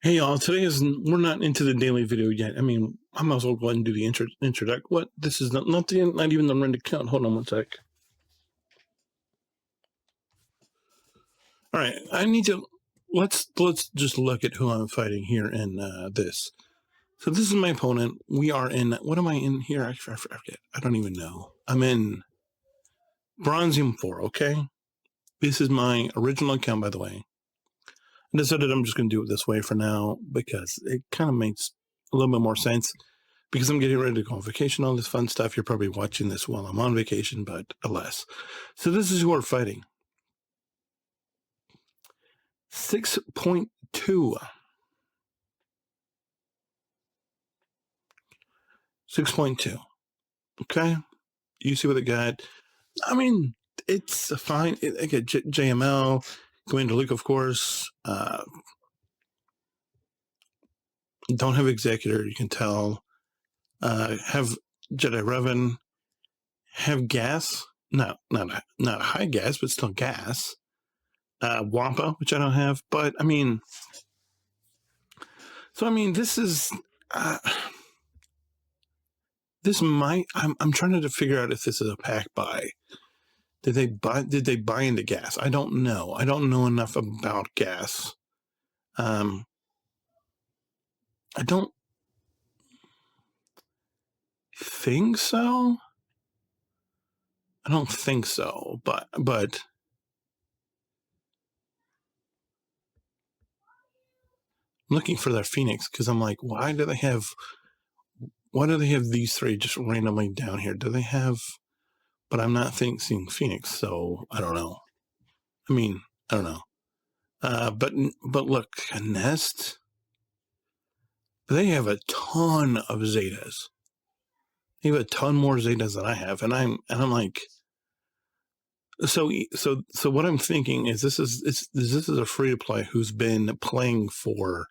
Hey y'all, we're not into the daily video yet. I mean, I might as well go ahead and do the introduction. What? This is not even the random count. Hold on one sec. All right, I need to let's just look at who I'm fighting here in this. So this is my opponent. We are in, what am I in here? I forget. I don't even know. I'm in Bronzium 4. Okay, this is my original account, by the way. I decided I'm just going to do it this way for now because it kind of makes a little bit more sense. Because I'm getting ready to go on vacation, all this fun stuff. You're probably watching this while I'm on vacation, but alas. So this is who we're fighting. 6.2. 6.2. Okay? You see what they got. I mean, it's a fine. I get JML, Commander Luke, of course. Don't have Executor, you can tell. Have Jedi Revan. Have gas. Not high gas, but still gas. Wampa, which I don't have, but I mean, this is this might. I'm trying to figure out if this is a pack buy. Did they buy into gas? I don't know. I don't know enough about gas. I don't think so. I don't think so, but I'm looking for their Phoenix because I'm like, why do they have these three just randomly down here? Do they have? But I'm not seeing Phoenix, so I don't know. I mean, I don't know. But look, a Nest. They have a ton of Zetas. They have a ton more Zetas than I have, and I'm like, so what I'm thinking is this is a free to play who's been playing for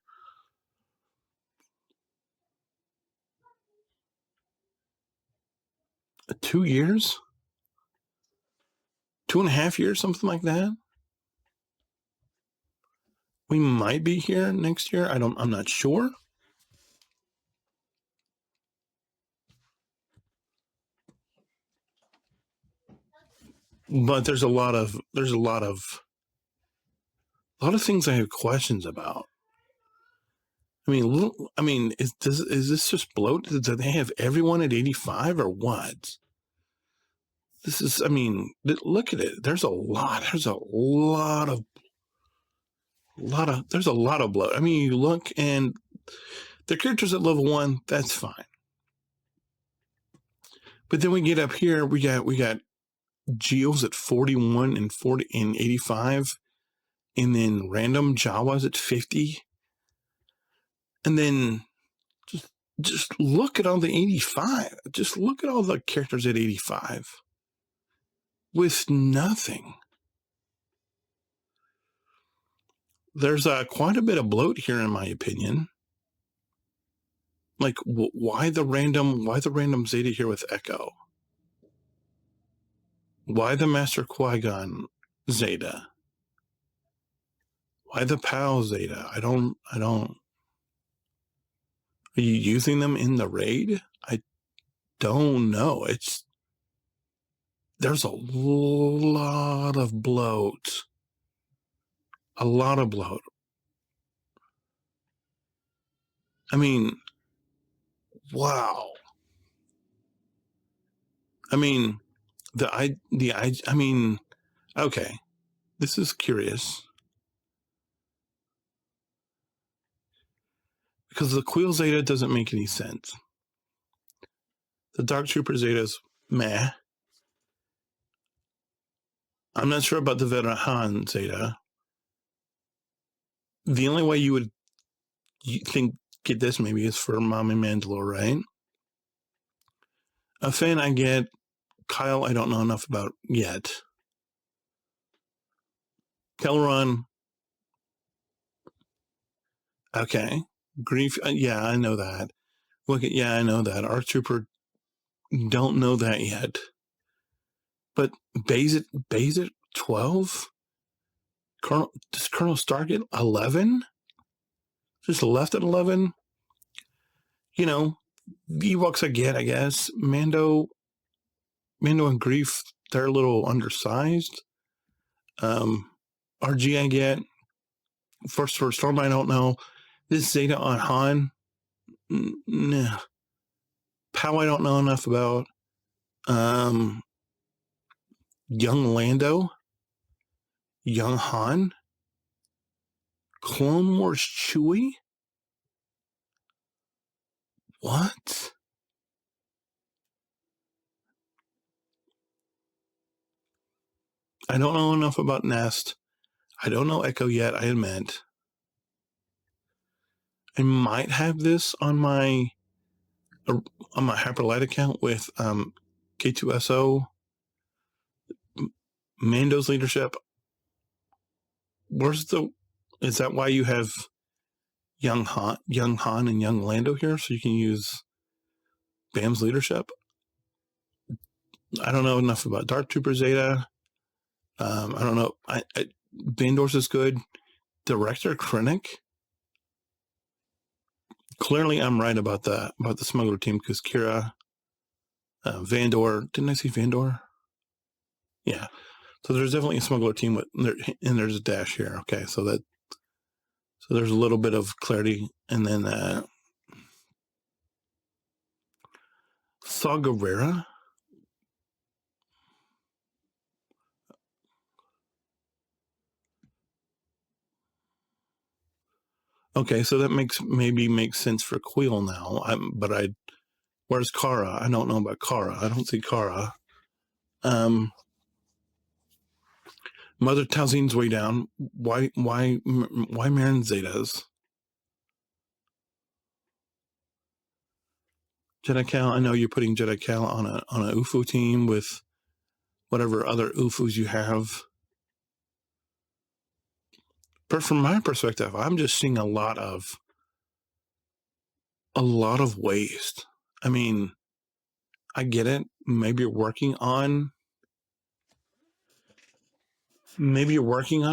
2 years, 2.5 years, something like that. We might be here next year. I'm not sure. But there's a lot of things I have questions about. I mean, is this just bloat? Do they have everyone at 85 or what? This is, I mean, look at it. There's a lot of bloat. I mean, you look and the characters at level 1, that's fine. But then we get up here, we got Geos at 41 and 40 and 85, and then random Jawas at 50. And then just look at all the 85. Just look at all the characters at 85 with nothing. There's quite a bit of bloat here, in my opinion. Like, why the random Zeta here with Echo? Why the Master Qui-Gon Zeta? Why the PAL Zeta? I don't. Are you using them in the raid? I don't know. There's a lot of bloat. A lot of bloat. I mean, wow. I mean, I mean, okay. This is curious. Because the Quill Zeta doesn't make any sense. The Dark Trooper Zeta's meh. I'm not sure about the Verahan Zeta. The only way you would get this maybe is for Mommy Mandalore, right? A fan I get. Kyle, I don't know enough about yet. Kelron. Okay. Grief. Yeah, I know that. I know that. Arc Trooper, don't know that yet. But Bazit 12? Colonel Stargate 11? just left at 11. You know, Ewoks I get, I guess. Mando and Grief, they're a little undersized. RG I get. First Storm, I don't know. This Zeta on Han, nah. Pow, I don't know enough about. Young Lando, Young Han, Clone Wars Chewie. What? I don't know enough about Nest. I don't know Echo yet, I admit. I might have this on my Hyperlight account with K2SO. Mando's leadership. Is that why you have young Han and young Lando here, so you can use Bam's leadership? I don't know enough about Dark Trooper Zeta. I don't know. Vandor's is good. Director Krennic. Clearly, I'm right about the smuggler team because Kira, Vandor. Didn't I see Vandor? Yeah. So there's definitely a smuggler team and there's a dash here. Okay, so there's a little bit of clarity, and then Saw Gerrera. Okay, so that makes sense for Quill now. Where's Kara? I don't know about Kara. I don't see Kara. Mother Talzine's way down. Why Marin Zetas? Jedi Cal, I know you're putting Jedi Cal on a UFO team with whatever other UFOs you have. But from my perspective, I'm just seeing a lot of waste. I mean, I get it. Maybe you're working on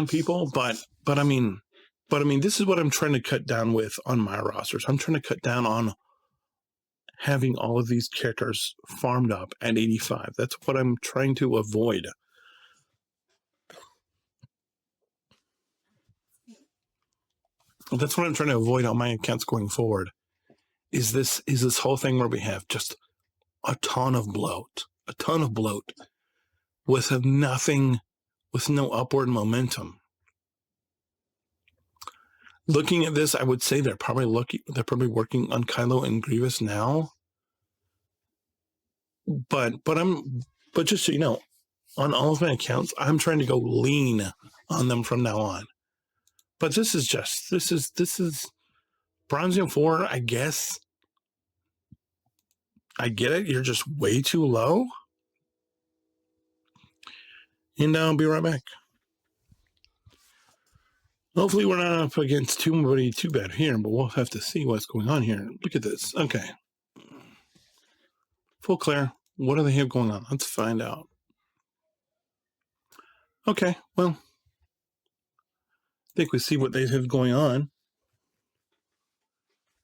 people, but I mean, this is what I'm trying to cut down with on my rosters. I'm trying to cut down on having all of these characters farmed up at 85. That's what I'm trying to avoid. That's what I'm trying to avoid on my accounts going forward. Is this whole thing where we have just a ton of bloat with nothing, with no upward momentum. Looking at this, I would say they're probably working on Kylo and Grievous now. But just so you know, on all of my accounts, I'm trying to go lean on them from now on. But this is Bronzium 4, I guess. I get it. You're just way too low. And I'll be right back. Hopefully we're not up against too bad here, but we'll have to see what's going on here. Look at this. Okay. Full clear. What do they have going on? Let's find out. Okay, well, I think we see what they have going on.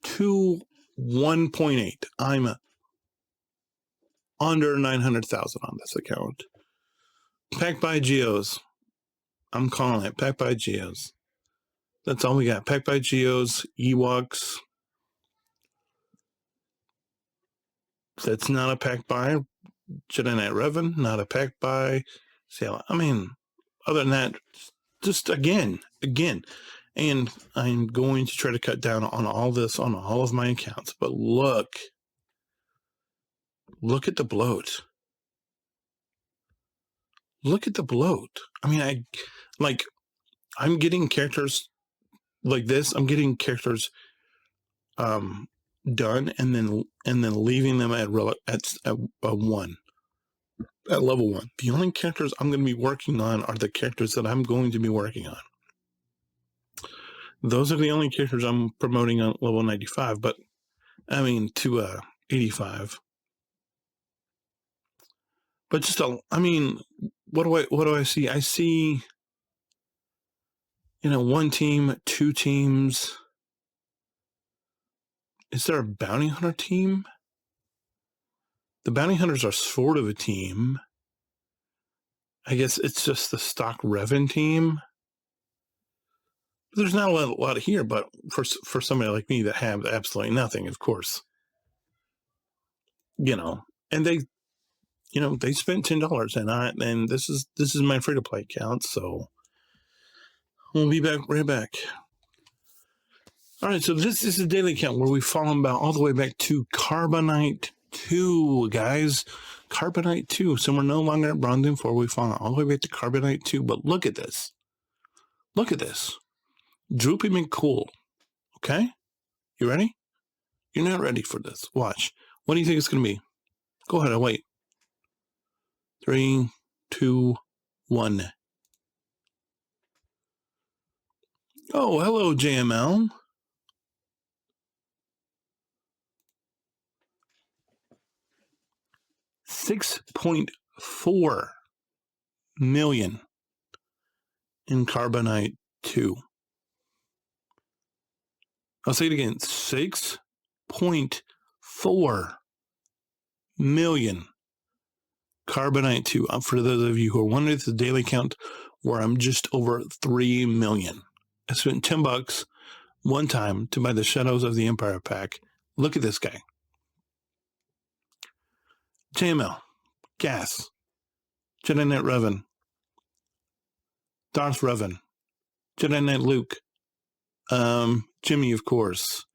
1.8. I'm under 900,000 on this account. Packed by Geos. I'm calling it packed by Geos. That's all we got. Packed by Geos, Ewoks. That's not a pack by Jedi Knight Revan, not a pack by Sailor. I mean, other than that, just again. And I'm going to try to cut down on all this on all of my accounts. But look at the bloat. Look at the bloat. I mean, I'm getting characters like this. I'm getting characters done and then leaving them at level 1. The only characters I'm going to be working on are the characters that I'm going to be working on. Those are the only characters I'm promoting on level 95, but I mean to 85. But just what do I see? I see, one team, 2 teams. Is there a bounty hunter team? The bounty hunters are sort of a team. I guess it's just the stock Revan team. There's not a lot here, but for somebody like me that have absolutely nothing, of course, and they spent $10, and this is my free to play account, so we'll be right back. All right, so this is a daily account where we've fallen about all the way back to Carbonite 2, guys. Carbonite 2. So we're no longer at Bronze 4. We've fallen all the way back to Carbonite 2. But look at this. Look at this. Droopy McCool. Okay? You ready? You're not ready for this. Watch. What do you think it's going to be? Go ahead. I'll wait. 3, 2, 1. Oh, hello, JML. $6.4 million in Carbonite 2. I'll say it again. 6.4 million Carbonite 2. For those of you who are wondering, it's a daily count where I'm just over 3 million. I spent $10 one time to buy the Shadows of the Empire pack. Look at this guy. JML, Gas, Jedi Knight Revan, Darth Revan, Jedi Knight Luke, Jimmy, of course,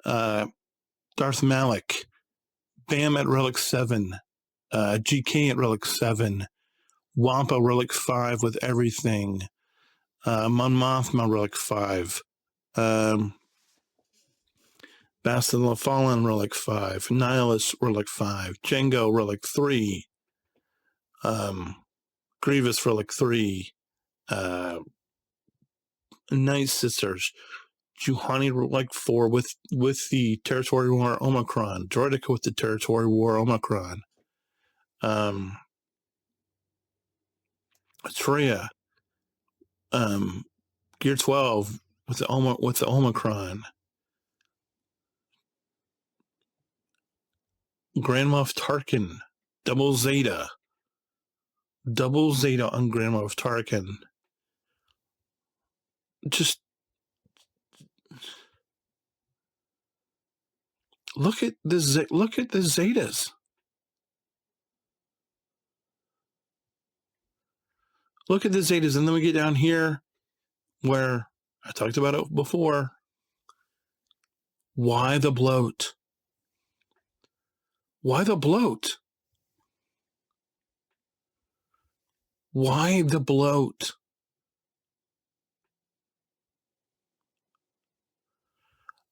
Darth Malik, Bam at Relic 7, GK at Relic 7, Wampa Relic 5 with everything, Mon Mothma Relic 5, Bastard of the Fallen Relic 5, Nihilus Relic 5, Django Relic 3, Grievous Relic 3, Night Sisters, Juhani Relic 4 with the Territory War Omicron, Droidica with the Territory War Omicron, Atreya, Gear 12 with the Omicron, Grand Moff Tarkin, Double Zeta on Grand Moff Tarkin. Just look at the Zetas. Look at the Zetas, and then we get down here where I talked about it before. Why the bloat? Why the bloat? Why the bloat?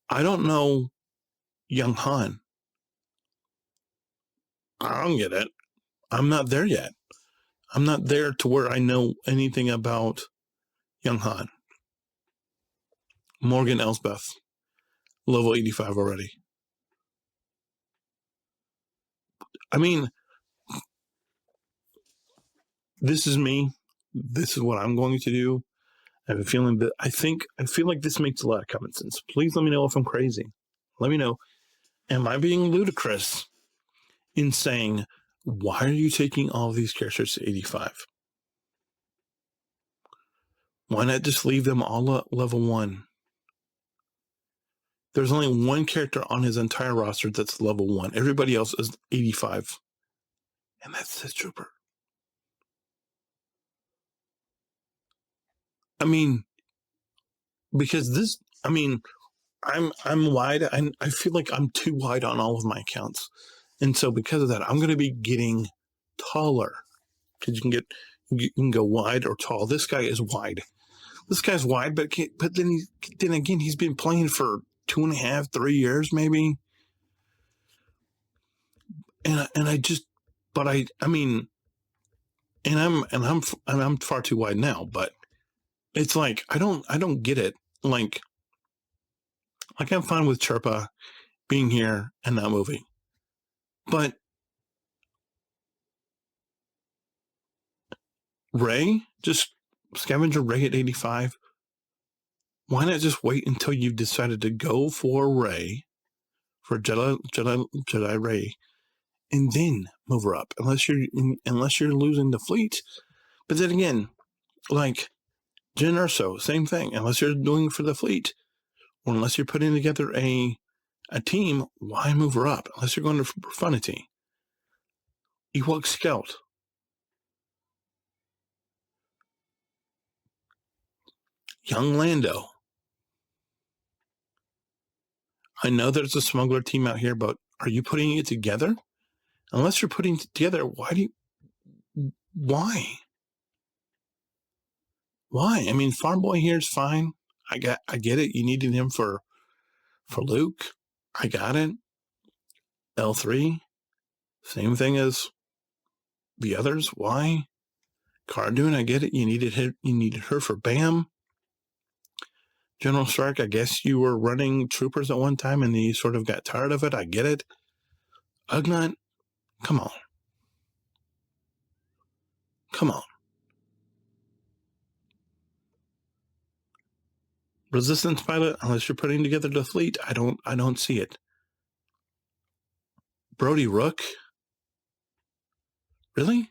I don't know Young Han. I don't get it. I'm not there yet. I'm not there to where I know anything about Young Han. Morgan Elsbeth, level 85 already. I mean, this is me. This is what I'm going to do. I have a feeling that I feel like this makes a lot of common sense. Please let me know if I'm crazy. Let me know. Am I being ludicrous in saying, why are you taking all of these characters to 85? Why not just leave them all at level 1? There's only one character on his entire roster that's level 1. Everybody else is 85. And that's the Trooper. I mean, because this, I mean, I'm wide. I feel like I'm too wide on all of my accounts. And so because of that, I'm going to be getting taller. Because you can go wide or tall. This guy is wide. This guy's wide, but then again, he's been playing for 2.5, 3 years maybe. And I'm far too wide now, but it's like, I don't get it. Like I'm fine with Chirpa being here and not moving, but Rey, just Scavenger Rey at 85. Why not just wait until you've decided to go for Rey? for Jedi Ray, and then move her up. Unless you're losing the fleet. But then again, like Jyn Erso, same thing. Unless you're doing for the fleet, or unless you're putting together a team, why move her up? Unless you're going to Profundity. Ewok Scout. Young Lando. I know there's a smuggler team out here, but are you putting it together? Unless you're putting it together, why? Why? I mean, Farm Boy here is fine. I get it. You needed him for Luke. I got it. L3, same thing as the others. Why? Cardoon, I get it. You needed her for Bam. General Stark, I guess you were running troopers at one time and you sort of got tired of it. I get it. Ugnaught, come on. Come on. Resistance pilot, unless you're putting together the fleet, I don't see it. Brody Rook? Really?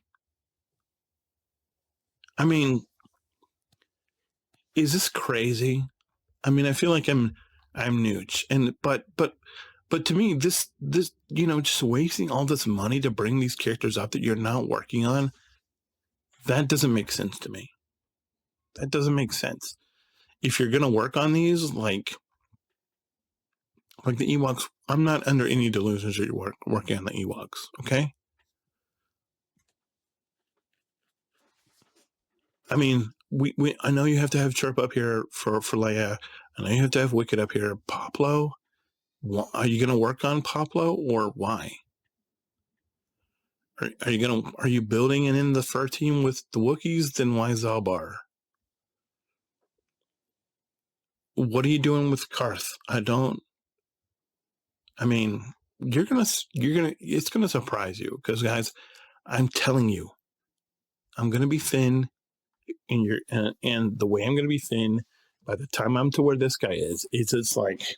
I mean, is this crazy? I mean, I feel like I'm Nooch, and but to me, this just wasting all this money to bring these characters up that you're not working on, that doesn't make sense to me. That doesn't make sense. If you're gonna work on these, like the Ewoks, I'm not under any delusions that you're working on the Ewoks. Okay. I mean, I know you have to have Chirp up here for Leia. I know you have to have Wicket up here. Poplo, are you going to work on Poplo, or why? Are you building it in the fur team with the Wookiees? Then why Zalbar? What are you doing with Karth? I mean, it's gonna surprise you, because guys, I'm telling you, I'm gonna be thin. And the way I'm going to be thin by the time I'm to where this guy is, it's just like,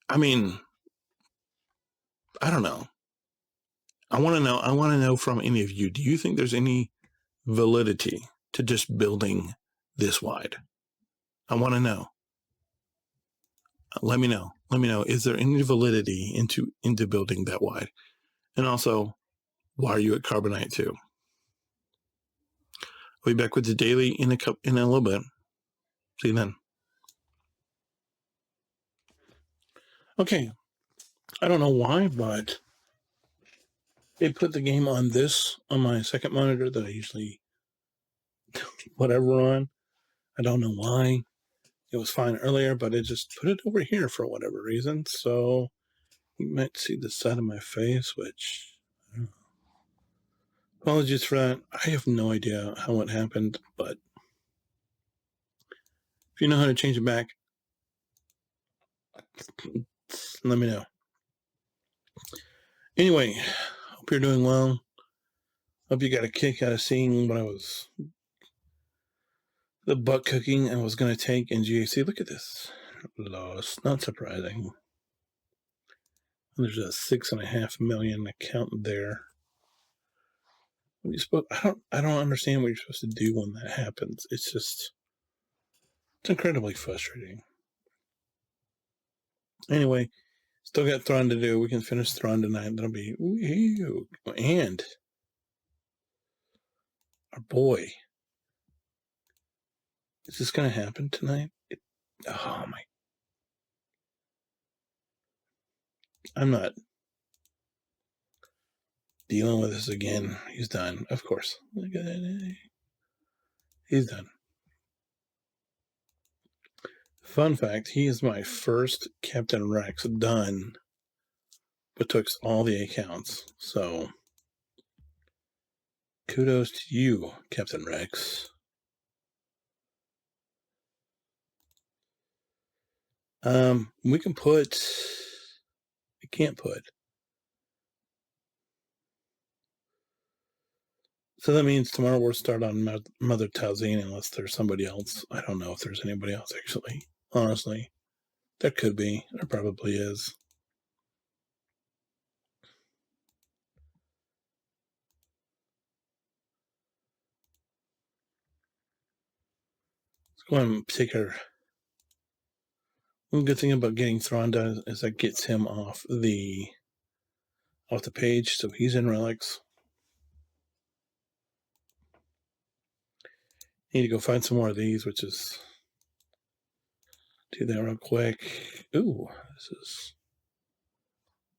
I mean, I don't know. I want to know from any of you, do you think there's any validity to just building this wide? I want to know. Let me know. Is there any validity into building that wide? And also, why are you at Carbonite too? I'll be back with the daily in a little bit. See you then. Okay. I don't know why, but it put the game on my second monitor that I usually whatever on. I don't know why. It was fine earlier, but it just put it over here for whatever reason. So you might see the side of my face, which apologies for that. I have no idea how it happened, but if you know how to change it back, let me know. Anyway, hope you're doing well. Hope you got a kick out of seeing what the butt cooking I was going to take in GAC. Look at this. Loss. Not surprising. There's a 6.5 million account there. I don't understand what you're supposed to do when that happens. It's incredibly frustrating. Anyway, still got Thrawn to do. We can finish Thrawn tonight. That'll be woo. And our boy. Is this going to happen tonight? Oh my. I'm not dealing with this again. He's done. Of course. Look at that. He's done. Fun fact, he is my first Captain Rex done, but took all the accounts. So kudos to you, Captain Rex. We can put. We can't put. So that means tomorrow we'll start on Mother Talzine unless there's somebody else. I don't know if there's anybody else, actually. Honestly. There could be. There probably is. Let's go and take her. One good thing about getting Thrawn done is that gets him off the page, so he's in relics. Need to go find some more of these, which is do that real quick. Ooh, this is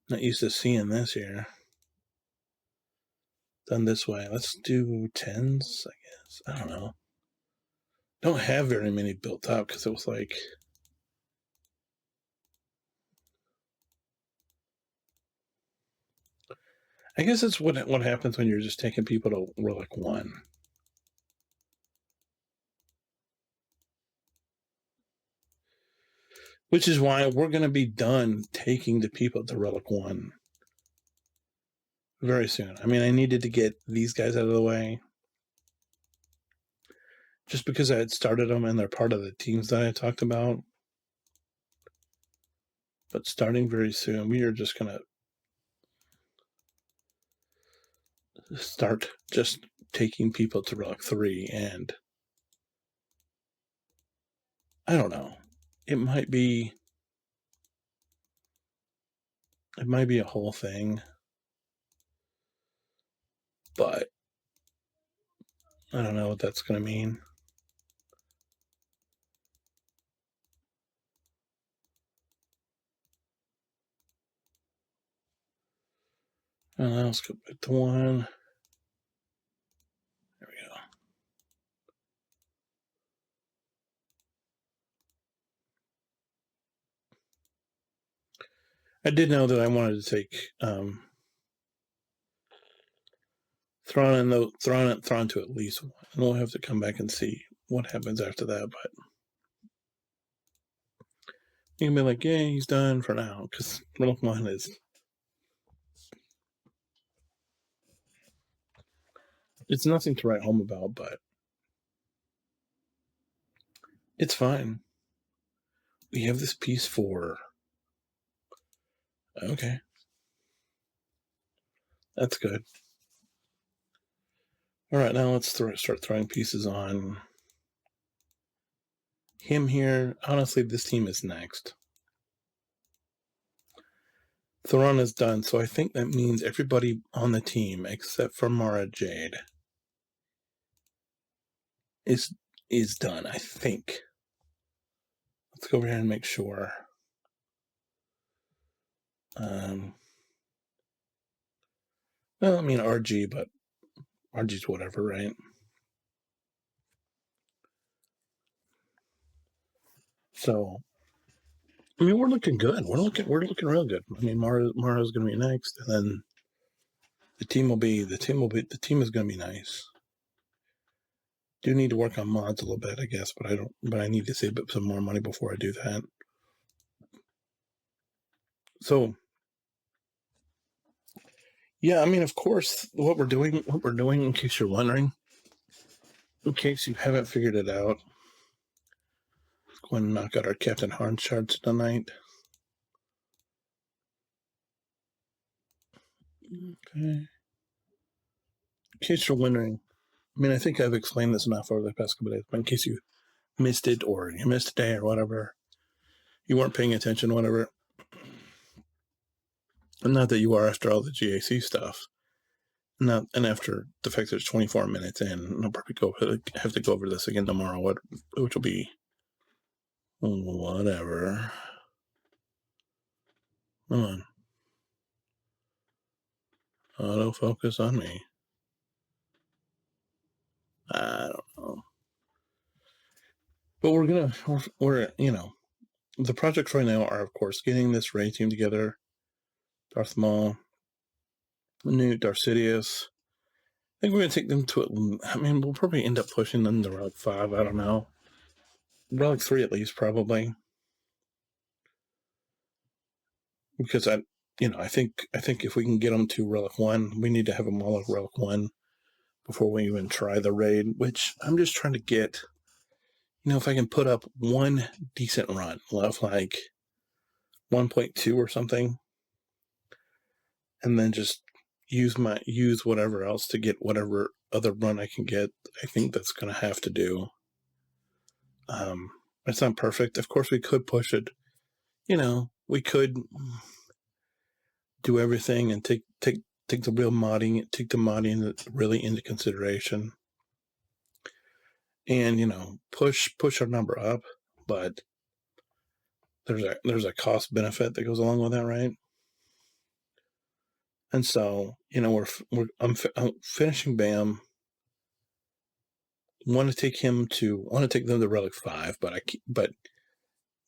not used to seeing this here. Done this way. Let's do 10s, I guess. I don't know. Don't have very many built up because it was like I guess it's what happens when you're just taking people to Relic 1. Which is why we're going to be done taking the people to Relic 1 very soon. I mean, I needed to get these guys out of the way just because I had started them and they're part of the teams that I talked about. But starting very soon, we are just going to start just taking people to Relic 3, and I don't know. It might be a whole thing, but I don't know what that's going to mean. Let's go back to 1. There we go. I did know that I wanted to take Thrawn to at least 1. And we'll have to come back and see what happens after that. But you can be like, yeah, he's done for now. Because Relic 1 is... It's nothing to write home about, but it's fine. We have this piece for... Okay. That's good. All right, now let's start throwing pieces on him here. Honestly, this team is next. Thrawn is done, so I think that means everybody on the team except for Mara Jade is done, I think. Let's go over here and make sure. Well, I mean RG, but RG's whatever, right? So, I mean, we're looking good. We're looking real good. I mean, Mara's going to be next, and then the team is going to be nice. Do need to work on mods a little bit, I guess, but I need to save up some more money before I do that. So, yeah, I mean, of course, what we're doing, in case you're wondering, in case you haven't figured it out, let's go and knock out our Captain Harn shards tonight. Okay. In case you're wondering, I mean, I think I've explained this enough over the past couple of days, but in case you missed it or you missed a day or whatever, you weren't paying attention, whatever. And not that you are after all the GAC stuff. And after the fact that it's 24 minutes in, I'll probably have to go over this again tomorrow, which will be whatever. Come on. Autofocus on me. I don't know. But we're the projects right now are, of course, getting this raid team together. Darth Maul, Newt, Darth Sidious. I think we're going to take them to, I mean, we'll probably end up pushing them to Relic 5. I don't know. Relic 3 at least, probably. Because I think if we can get them to Relic 1, we need to have them all at Relic 1 before we even try the raid, which I'm just trying to get, if I can put up one decent run of like 1.2 or something, and then just use whatever else to get whatever other run I can get. I think that's going to have to do. It's not perfect. Of course, we could push it. We could do everything and take the real modding, take the modding really into consideration, and push our number up. But there's a cost benefit that goes along with that, right? And so I'm finishing Bam. Want to take them to Relic 5, but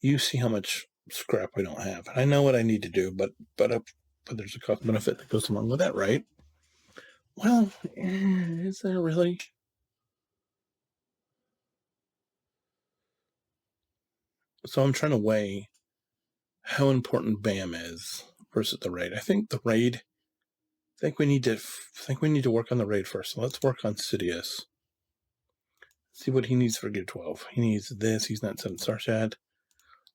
you see how much scrap we don't have. I know what I need to do, but there's a cost benefit that goes along with that, right? Well, is there really? So I'm trying to weigh how important BAM is versus the raid. I think we need to work on the raid first. So let's work on Sidious. See what he needs for Gear 12. He needs this. He's not 7 stars yet.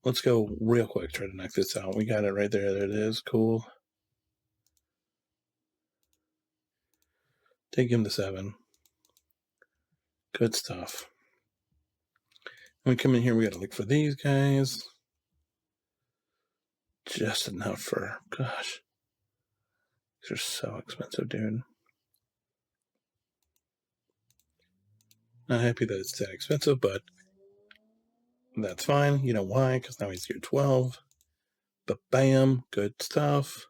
Let's go real quick. Try to knock this out. We got it right there. There it is. Cool. Take him to 7. Good stuff. When we come in here, we got to look for these guys. Just enough for, gosh. These are so expensive, dude. Not happy that it's that expensive, but that's fine. You know why? Because now he's Gear 12. But bam, good stuff.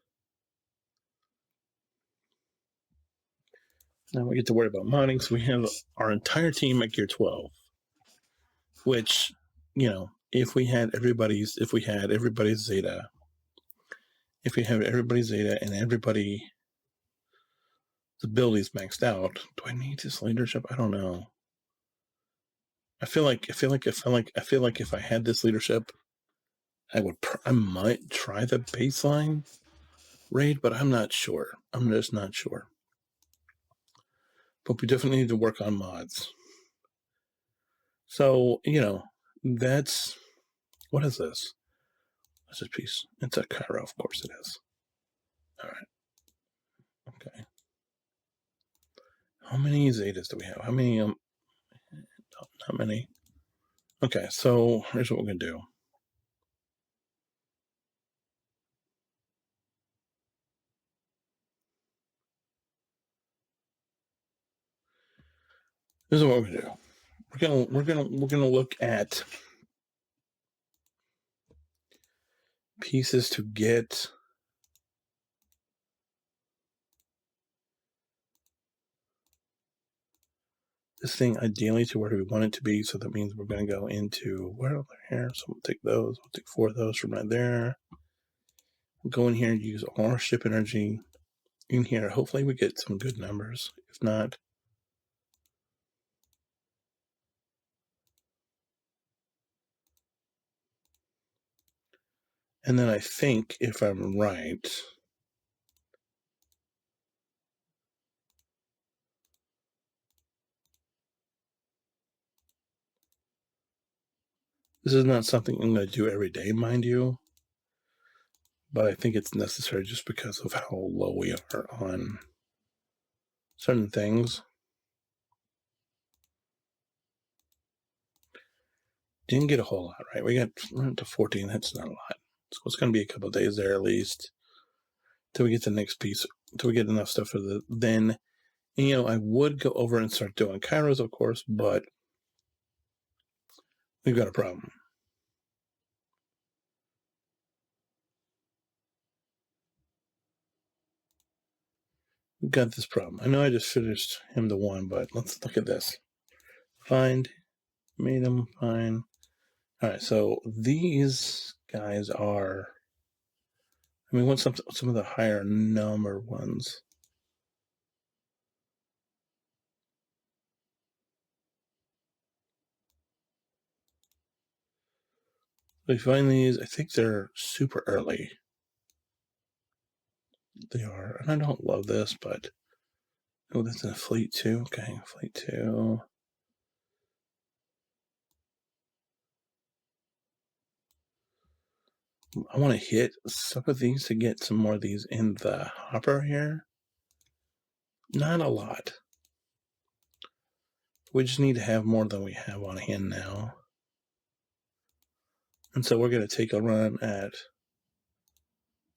Now we get to worry about modding. So we have our entire team at Gear 12. Which, if we had everybody's Zeta, and everybody's abilities maxed out, do I need this leadership? I don't know. I feel like if I had this leadership, I might try the baseline raid, but I'm not sure. I'm just not sure. But we definitely need to work on mods. So, that's, what is this? What's this piece? It's a Cairo, of course it is. All right. Okay. How many Zetas do we have? How many? Not many. Okay, so here's what we're going to do. This is what we're going to do. We're gonna look at pieces to get this thing ideally to where we want it to be. So that means we're going to go into where over here. So we'll take those. We'll take 4 of those from right there. We'll go in here and use all our ship energy in here. Hopefully we get some good numbers. If not, and then I think if I'm right, this is not something I'm going to do every day, mind you, but I think it's necessary just because of how low we are on certain things. Didn't get a whole lot, right? We got to 14. That's not a lot. So it's going to be a couple of days there at least till we get the next piece, till we get enough stuff for then. And, I would go over and start doing Kairos, of course, but we've got a problem. We've got this problem. I know I just finished him the 1, but let's look at this. Find, made him, fine. All right, so these guys are, we want some of the higher number ones. We find these, I think they're super early. They are, and I don't love this, but oh, that's in a fleet 2. Okay, fleet 2. I want to hit some of these to get some more of these in the hopper here. Not a lot. We just need to have more than we have on hand now. And so we're going to take a run at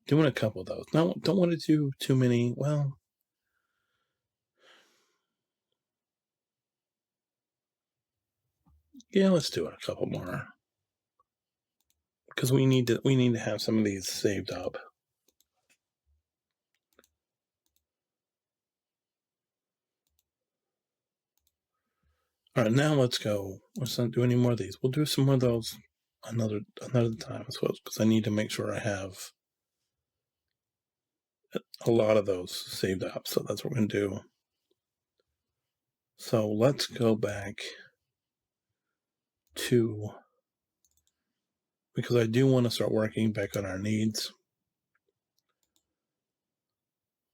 doing a couple of those. No, don't want to do too many. Well, yeah, let's do it a couple more. Because we need to have some of these saved up. All right, now let's go. Let's not do any more of these. We'll do some more of those another time as well, because I need to make sure I have a lot of those saved up. So that's what we're going to do. So let's go back to, because I do want to start working back on our needs.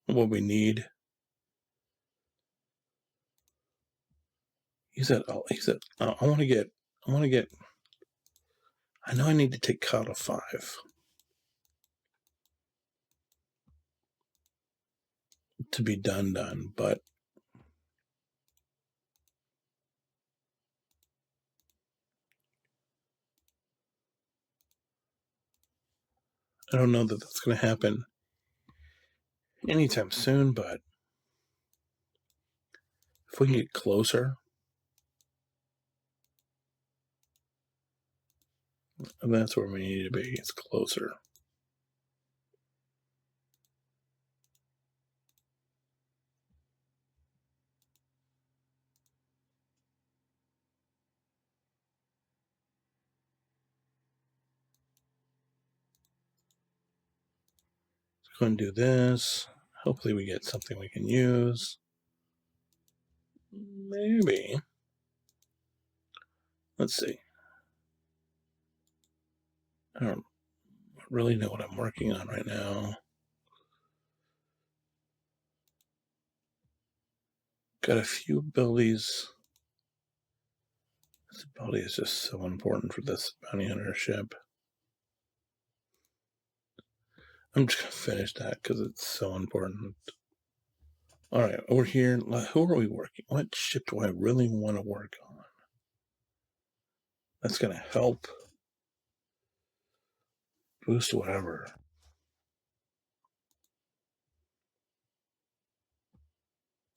What we need. He said, I want to get, I know I need to take cut of 5. To be done, but I don't know that that's going to happen anytime soon, but if we can get closer, that's where we need to be. It's closer. Let's go and do this. Hopefully we get something we can use. Maybe. Let's see. I don't really know what I'm working on right now. Got a few abilities. This ability is just so important for this bounty hunter ship. I'm just going to finish that because it's so important. All right, over here, who are we working? What ship do I really want to work on? That's going to help boost whatever.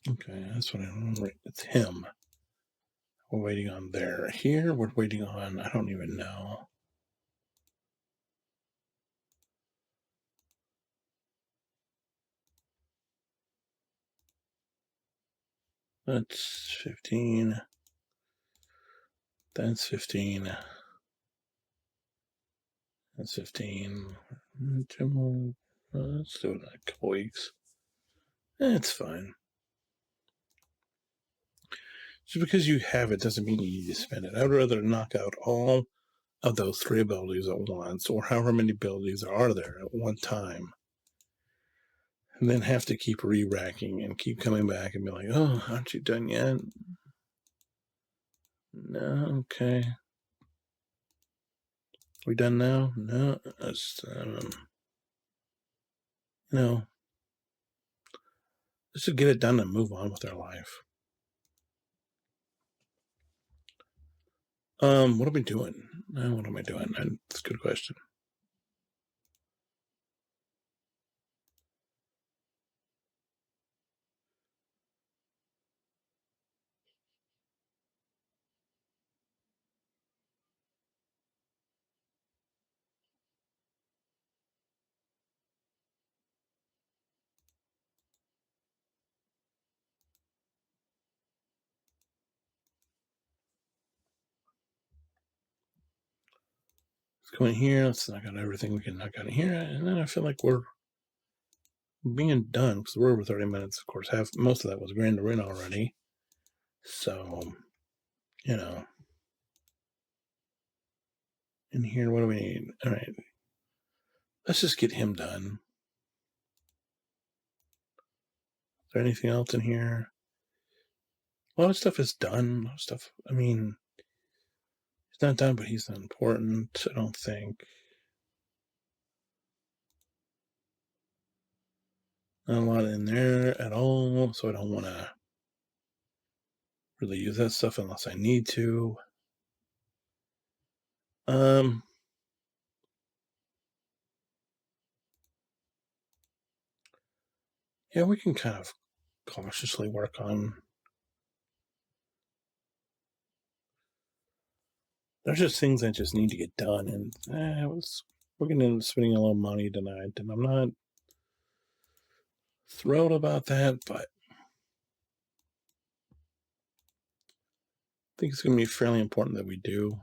Okay, that's what I remember. It's him. We're waiting on there. Here, we're waiting on, I don't even know. That's 15. That's 15. That's 15. 2 more. Let's do it in a couple weeks. It's fine. Just because you have it doesn't mean you need to spend it. I'd rather knock out all of those 3 abilities at once, or however many abilities are there at one time, and then have to keep re-racking and keep coming back and be like, oh, aren't you done yet? No, okay. We done now? No, let's, let's just get it done and move on with our life. What are we doing? What am I doing? That's a good question. Let's go in here. Let's knock out everything we can knock out in here. And then I feel like we're being done because we're over 30 minutes. Of course, most of that was Grand Arena already. So, in here, what do we need? All right. Let's just get him done. Is there anything else in here? A lot of stuff is done. A lot of stuff, I mean, he's not done, but he's not important, I don't think. Not a lot in there at all, so I don't want to really use that stuff unless I need to. Um, yeah, we can kind of cautiously work on. There's just things I just need to get done, and we're going to end up spending a little money tonight, and I'm not thrilled about that, but I think it's going to be fairly important that we do.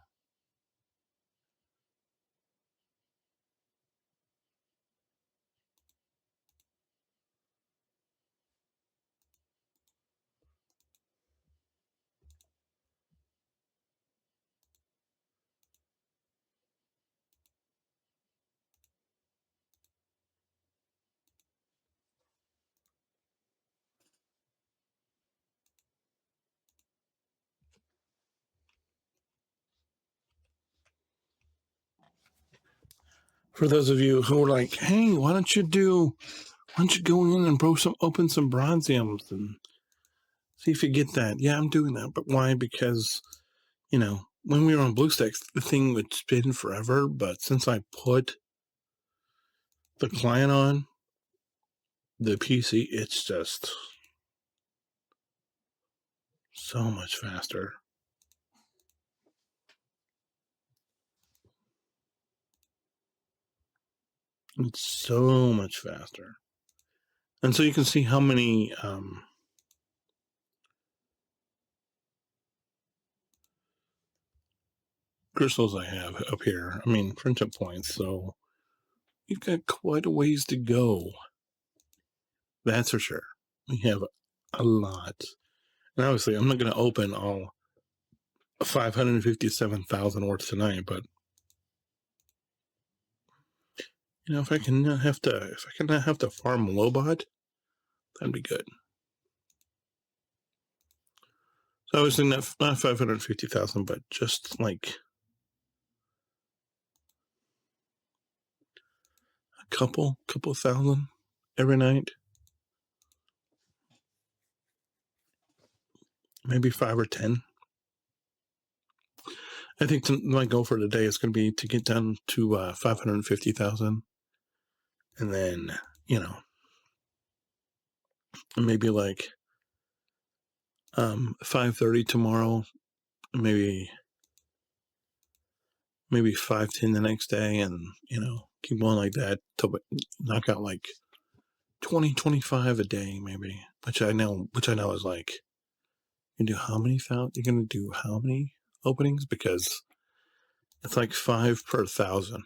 For those of you who are like, hey, why don't you go in and open some bronziums and see if you get that? Yeah, I'm doing that. But why? Because, when we were on BlueStacks, the thing would spin forever. But since I put the client on the PC, it's just so much faster. It's so much faster. And so you can see how many crystals I have up here. I mean, friendship points. So you've got quite a ways to go. That's for sure. We have a lot. And obviously, I'm not going to open all 557,000 worth tonight, but if I can not have to farm Lobot, that'd be good. So obviously not 550,000, but just like a couple thousand every night. Maybe 5 or 10. I think my goal for today is going to be to get down to 550,000, and then maybe like 530 tomorrow, maybe 510 the next day, and keep going like that till knock out like 20, 25 a day, maybe. Which I know is like, you're gonna do how many openings? Because it's like 5 per 1,000.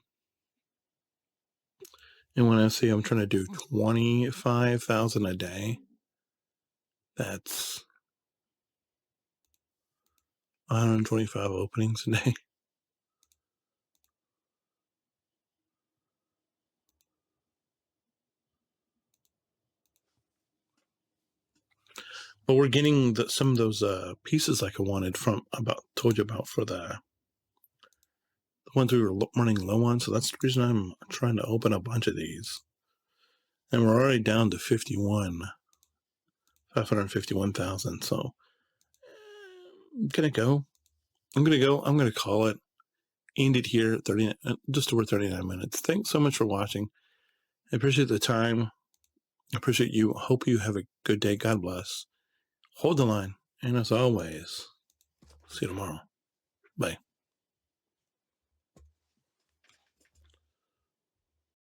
And when I say I'm trying to do 25,000 a day, that's 125 openings a day. But we're getting some of those pieces like I told you about for the ones we were running low on. So that's the reason I'm trying to open a bunch of these. And we're already down to 551,000. So I'm going to call it. End it here, just over 39 minutes. Thanks so much for watching. I appreciate the time. I appreciate you. Hope you have a good day. God bless. Hold the line. And as always, see you tomorrow. Bye.